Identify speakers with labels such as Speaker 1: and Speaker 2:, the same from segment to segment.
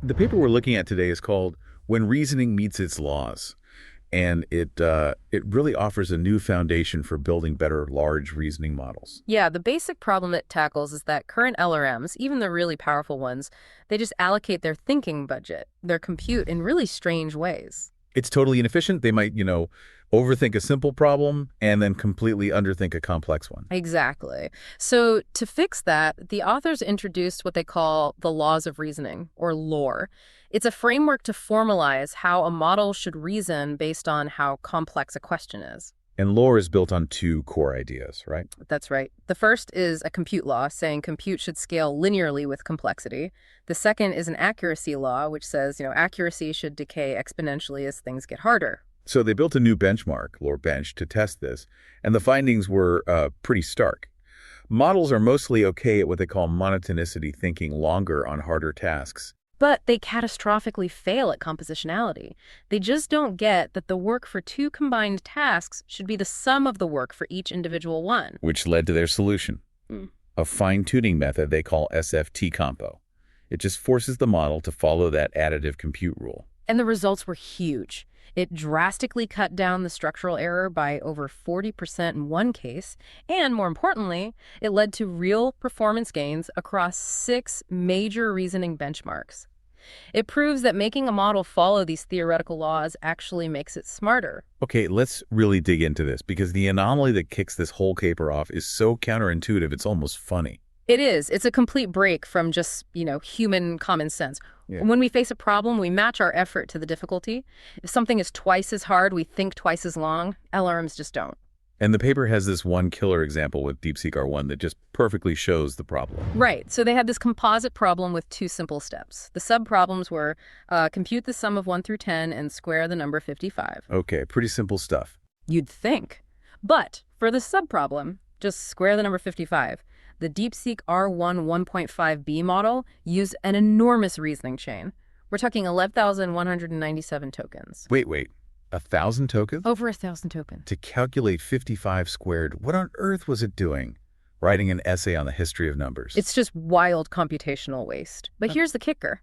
Speaker 1: The paper we're looking at today is called When Reasoning Meets Its Laws, and it really offers a new foundation for building better large reasoning models.
Speaker 2: Yeah, the basic problem it tackles is that current LRMs, even the really powerful ones, they just allocate their thinking budget, their compute, in really strange ways.
Speaker 1: It's totally inefficient. They might, overthink a simple problem and then completely underthink a complex one.
Speaker 2: Exactly. So to fix that, the authors introduced what they call the laws of reasoning, or lore. It's a framework to formalize how a model should reason based on how complex a question is.
Speaker 1: And lore is built on two core ideas, right?
Speaker 2: That's right. The first is a compute law, saying compute should scale linearly with complexity. The second is an accuracy law, which says, accuracy should decay exponentially as things get harder.
Speaker 1: So they built a new benchmark, lore bench, to test this, and the findings were pretty stark. Models are mostly okay at what they call monotonicity, thinking longer on harder tasks.
Speaker 2: But they catastrophically fail at compositionality. They just don't get that the work for two combined tasks should be the sum of the work for each individual one.
Speaker 1: Which led to their solution, a fine-tuning method they call SFT-Compo. It just forces the model to follow that additive compute rule.
Speaker 2: And the results were huge. It drastically cut down the structural error by over 40% in one case, and more importantly, it led to real performance gains across 6 major reasoning benchmarks. It proves that making a model follow these theoretical laws actually makes it smarter.
Speaker 1: Okay, let's really dig into this, because the anomaly that kicks this whole caper off is so counterintuitive it's almost funny.
Speaker 2: It is. It's a complete break from just, human common sense.
Speaker 1: Yeah.
Speaker 2: When we face a problem, we match our effort to the difficulty. If something is twice as hard, we think twice as long. LRMs just don't.
Speaker 1: And the paper has this one killer example with DeepSeek R1 that just perfectly shows the problem.
Speaker 2: Right. So they had this composite problem with 2 simple steps. The sub-problems were compute the sum of 1 through 10 and square the number 55.
Speaker 1: Okay, pretty simple stuff.
Speaker 2: You'd think. But for the sub-problem, just square the number 55. The DeepSeek R1 1.5b model used an enormous reasoning chain. We're talking 11,197 tokens.
Speaker 1: Wait. 1,000 tokens?
Speaker 2: Over 1,000 tokens.
Speaker 1: To calculate 55 squared, what on earth was it doing? Writing an essay on the history of numbers.
Speaker 2: It's just wild computational waste. But here's the kicker.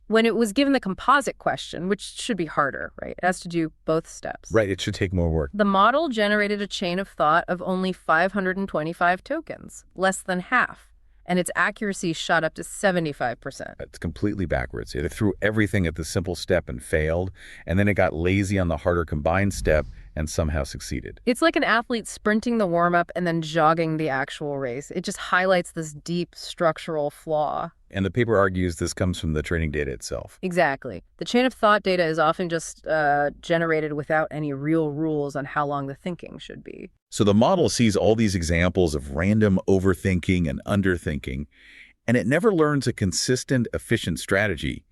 Speaker 2: When it was given the composite question, which should be harder, right? It has to do both steps.
Speaker 1: Right, it should take more work.
Speaker 2: The model generated a chain of thought of only 525 tokens, less than half, and its accuracy shot up to 75%.
Speaker 1: It's completely backwards. It threw everything at the simple step and failed, and then it got lazy on the harder combined step and somehow succeeded.
Speaker 2: It's like an athlete sprinting the warm-up and then jogging the actual race. It just highlights this deep structural flaw.
Speaker 1: And the paper argues this comes from the training data itself.
Speaker 2: Exactly. The chain of thought data is often just generated without any real rules on how long the thinking should be.
Speaker 1: So the model sees all these examples of random overthinking and underthinking, and it never learns a consistent, efficient strategy.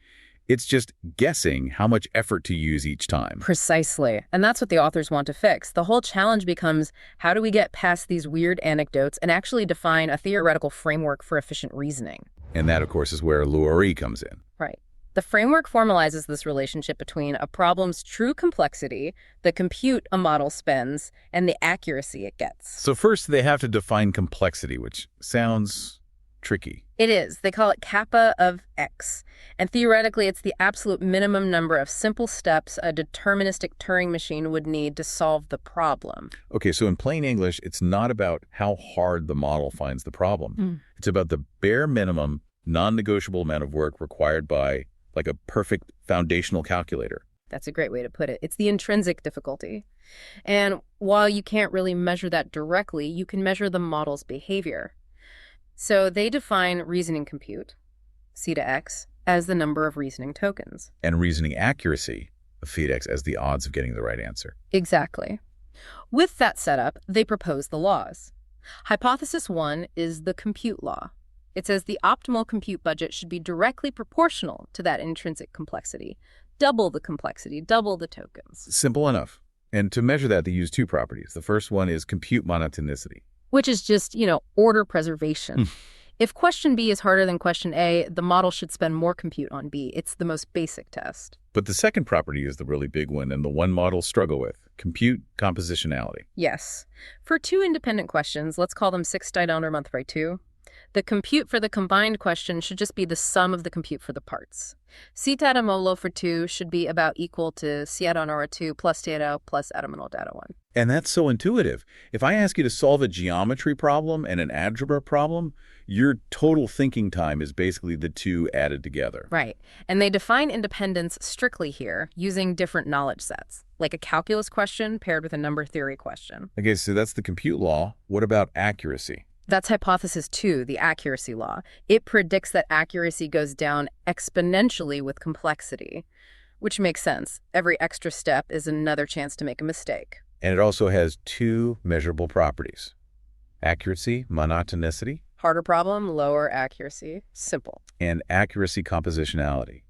Speaker 1: It's just guessing how much effort to use each time.
Speaker 2: Precisely. And that's what the authors want to fix. The whole challenge becomes, how do we get past these weird anecdotes and actually define a theoretical framework for efficient reasoning?
Speaker 1: And that, of course, is where LRE comes in.
Speaker 2: Right. The framework formalizes this relationship between a problem's true complexity, the compute a model spends, and the accuracy it gets.
Speaker 1: So first, they have to define complexity, which sounds tricky.
Speaker 2: It is. They call it kappa of X. And theoretically, it's the absolute minimum number of simple steps a deterministic Turing machine would need to solve the problem.
Speaker 1: Okay, so in plain English, it's not about how hard the model finds the problem. It's about the bare minimum, non-negotiable amount of work required by, like, a perfect foundational calculator.
Speaker 2: That's a great way to put it. It's the intrinsic difficulty. And while you can't really measure that directly, you can measure the model's behavior. So they define reasoning compute, C to X, as the number of reasoning tokens.
Speaker 1: And reasoning accuracy, of phi x, as the odds of getting the right answer.
Speaker 2: Exactly. With that setup, they propose the laws. Hypothesis 1 is the compute law. It says the optimal compute budget should be directly proportional to that intrinsic complexity. Double the complexity, double the tokens.
Speaker 1: Simple enough. And to measure that, they use 2 properties. The first one is compute monotonicity.
Speaker 2: Which is just, order preservation. If question B is harder than question A, the model should spend more compute on B. It's the most basic test.
Speaker 1: But the second property is the really big one and the one models struggle with, compute compositionality.
Speaker 2: Yes. For 2 independent questions, let's call them 6 died under month by 2, The compute for the combined question should just be the sum of the compute for the parts. C theta molo for 2 should be about equal to C at honora 2 plus theta plus adamanol data 1.
Speaker 1: And that's so intuitive. If I ask you to solve a geometry problem and an algebra problem, your total thinking time is basically the two added together.
Speaker 2: Right. And they define independence strictly here using different knowledge sets, like a calculus question paired with a number theory question.
Speaker 1: Okay, so that's the compute law. What about accuracy?
Speaker 2: That's hypothesis 2, the accuracy law. It predicts that accuracy goes down exponentially with complexity, which makes sense. Every extra step is another chance to make a mistake.
Speaker 1: And it also has two measurable properties. Accuracy, monotonicity,
Speaker 2: Harder problem, lower accuracy. Simple.
Speaker 1: and accuracy compositionality.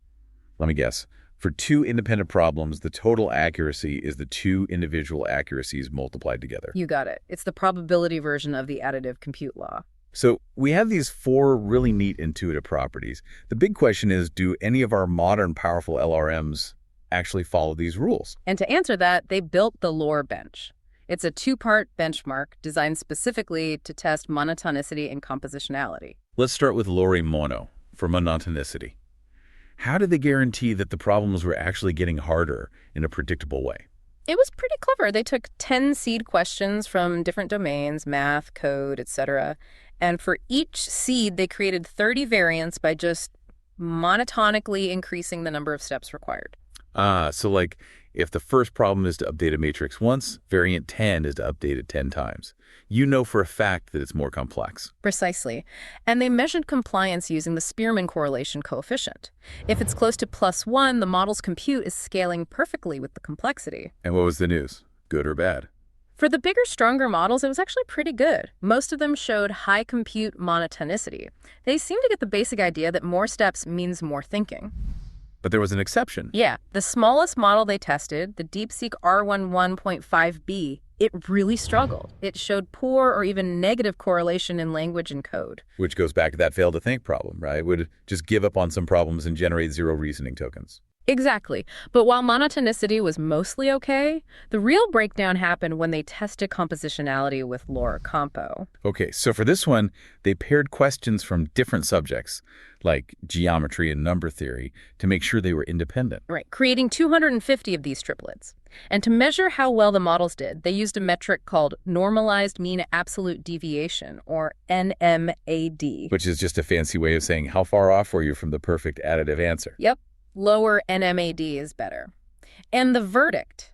Speaker 1: Let me guess. For two independent problems, the total accuracy is the two individual accuracies multiplied together.
Speaker 2: You got it. It's the probability version of the additive compute law.
Speaker 1: So we have these four really neat intuitive properties. The big question is, do any of our modern powerful LRMs actually follow these rules?
Speaker 2: And to answer that, they built the LOR bench. It's a two-part benchmark designed specifically to test monotonicity and compositionality.
Speaker 1: Let's start with Lori Mono for monotonicity. How did they guarantee that the problems were actually getting harder in a predictable way?
Speaker 2: It was pretty clever. They took 10 seed questions from different domains, math, code, etc. And for each seed, they created 30 variants by just monotonically increasing the number of steps required.
Speaker 1: So like if the first problem is to update a matrix once, variant 10 is to update it 10 times. You know for a fact that it's more complex.
Speaker 2: Precisely. And they measured compliance using the Spearman correlation coefficient. If it's close to +1, the model's compute is scaling perfectly with the complexity.
Speaker 1: And what was the news? Good or bad?
Speaker 2: For the bigger, stronger models, it was actually pretty good. Most of them showed high compute monotonicity. They seem to get the basic idea that more steps means more thinking.
Speaker 1: But there was an exception.
Speaker 2: Yeah, the smallest model they tested, the DeepSeek R11.5B, it really struggled. It showed poor or even negative correlation in language and code.
Speaker 1: Which goes back to that fail to think problem, right? Would just give up on some problems and generate zero reasoning tokens.
Speaker 2: Exactly. But while monotonicity was mostly okay, the real breakdown happened when they tested compositionality with LoRa-Compo.
Speaker 1: Okay, so for this one, they paired questions from different subjects, like geometry and number theory, to make sure they were independent.
Speaker 2: Right, creating 250 of these triplets. And to measure how well the models did, they used a metric called Normalized Mean Absolute Deviation, or NMAD.
Speaker 1: Which is just a fancy way of saying how far off were you from the perfect additive answer.
Speaker 2: Yep, lower NMAD is better. And the verdict?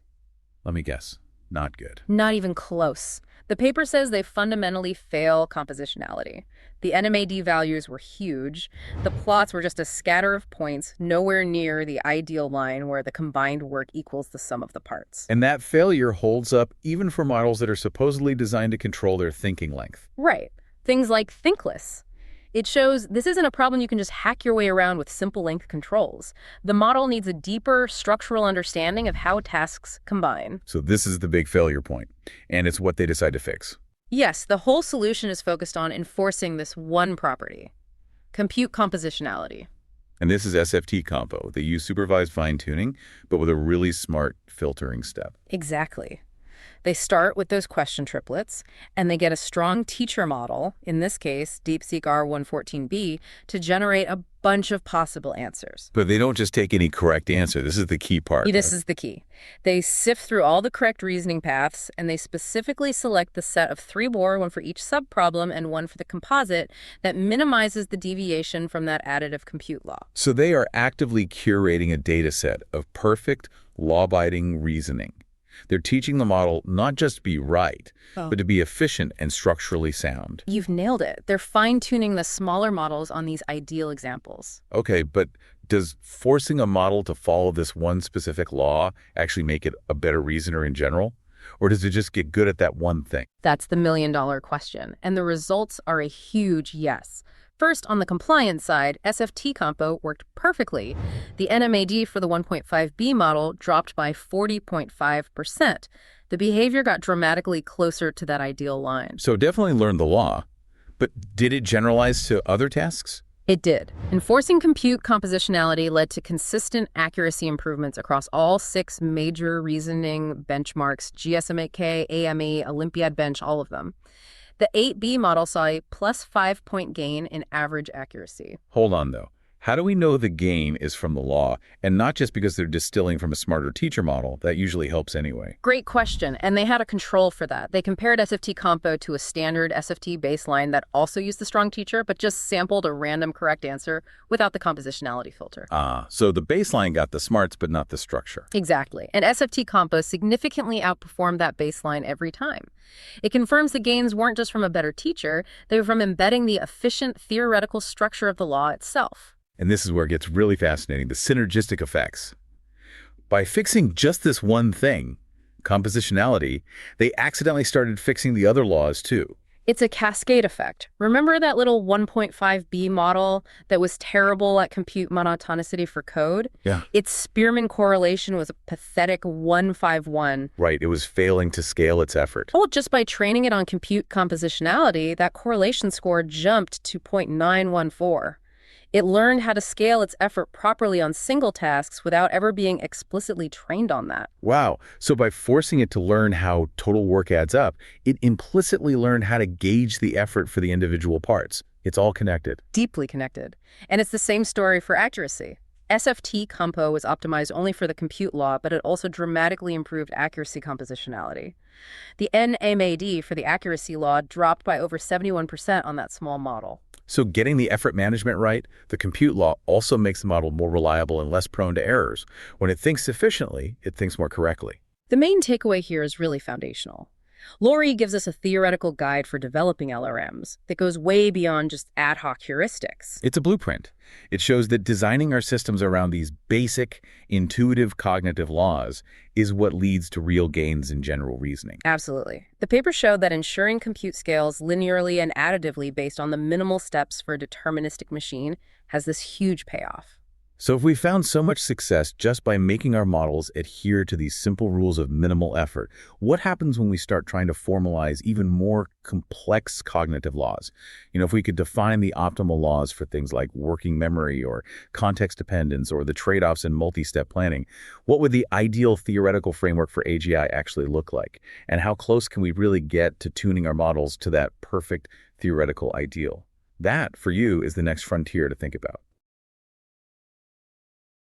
Speaker 1: Let me guess. Not good.
Speaker 2: Not even close. The paper says they fundamentally fail compositionality. The NMAD values were huge. The plots were just a scatter of points, nowhere near the ideal line where the combined work equals the sum of the parts.
Speaker 1: And that failure holds up even for models that are supposedly designed to control their thinking length.
Speaker 2: Right. Things like thinkless. It shows this isn't a problem you can just hack your way around with simple length controls. The model needs a deeper structural understanding of how tasks combine.
Speaker 1: So this is the big failure point, and it's what they decide to fix.
Speaker 2: Yes, the whole solution is focused on enforcing this one property, compute compositionality.
Speaker 1: And this is SFT-Compo. They use supervised fine-tuning, but with a really smart filtering step.
Speaker 2: Exactly. They start with those question triplets, and they get a strong teacher model, in this case, DeepSeek R114B, to generate a bunch of possible answers.
Speaker 1: But they don't just take any correct answer. This is the key part.
Speaker 2: This is the key. They sift through all the correct reasoning paths, and they specifically select the set of 3 more, one for each subproblem and one for the composite, that minimizes the deviation from that additive compute law.
Speaker 1: So they are actively curating a data set of perfect, law-abiding reasoning. They're teaching the model not just to be right, but to be efficient and structurally sound.
Speaker 2: You've nailed it. They're fine-tuning the smaller models on these ideal examples.
Speaker 1: Okay, but does forcing a model to follow this one specific law actually make it a better reasoner in general? Or does it just get good at that one thing?
Speaker 2: That's the million-dollar question, and the results are a huge yes. First, on the compliance side, SFT-Compo worked perfectly. The NMAD for the 1.5B model dropped by 40.5%. The behavior got dramatically closer to that ideal line.
Speaker 1: So definitely learned the law. But did it generalize to other tasks?
Speaker 2: It did. Enforcing compute compositionality led to consistent accuracy improvements across all 6 major reasoning benchmarks, GSM8K, AME, Olympiad Bench, all of them. The 8B model saw a plus 5-point gain in average accuracy.
Speaker 1: Hold on, though. How do we know the gain is from the law, and not just because they're distilling from a smarter teacher model? That usually helps anyway.
Speaker 2: Great question, and they had a control for that. They compared SFT-Compo to a standard SFT baseline that also used the strong teacher, but just sampled a random correct answer without the compositionality filter.
Speaker 1: So the baseline got the smarts, but not the structure.
Speaker 2: Exactly, and SFT-Compo significantly outperformed that baseline every time. It confirms the gains weren't just from a better teacher, they were from embedding the efficient theoretical structure of the law itself.
Speaker 1: And this is where it gets really fascinating, the synergistic effects. By fixing just this one thing, compositionality, they accidentally started fixing the other laws too.
Speaker 2: It's a cascade effect. Remember that little 1.5B model that was terrible at compute monotonicity for code?
Speaker 1: Yeah.
Speaker 2: Its Spearman correlation was a pathetic 151.
Speaker 1: Right, it was failing to scale its effort.
Speaker 2: Well, just by training it on compute compositionality, that correlation score jumped to 0.914. It learned how to scale its effort properly on single tasks without ever being explicitly trained on that.
Speaker 1: Wow. So by forcing it to learn how total work adds up, it implicitly learned how to gauge the effort for the individual parts. It's all connected.
Speaker 2: Deeply connected. And it's the same story for accuracy. SFT-Compo was optimized only for the compute law, but it also dramatically improved accuracy compositionality. The NMAD for the accuracy law dropped by over 71% on that small model.
Speaker 1: So getting the effort management right, the compute law also makes the model more reliable and less prone to errors. When it thinks efficiently, it thinks more correctly.
Speaker 2: The main takeaway here is really foundational. Laurie gives us a theoretical guide for developing LRMs that goes way beyond just ad hoc heuristics.
Speaker 1: It's a blueprint. It shows that designing our systems around these basic, intuitive cognitive laws is what leads to real gains in general reasoning.
Speaker 2: Absolutely. The paper showed that ensuring compute scales linearly and additively based on the minimal steps for a deterministic machine has this huge payoff.
Speaker 1: So if we found so much success just by making our models adhere to these simple rules of minimal effort, what happens when we start trying to formalize even more complex cognitive laws? If we could define the optimal laws for things like working memory or context dependence or the trade-offs in multi-step planning, what would the ideal theoretical framework for AGI actually look like? And how close can we really get to tuning our models to that perfect theoretical ideal? That, for you, is the next frontier to think about.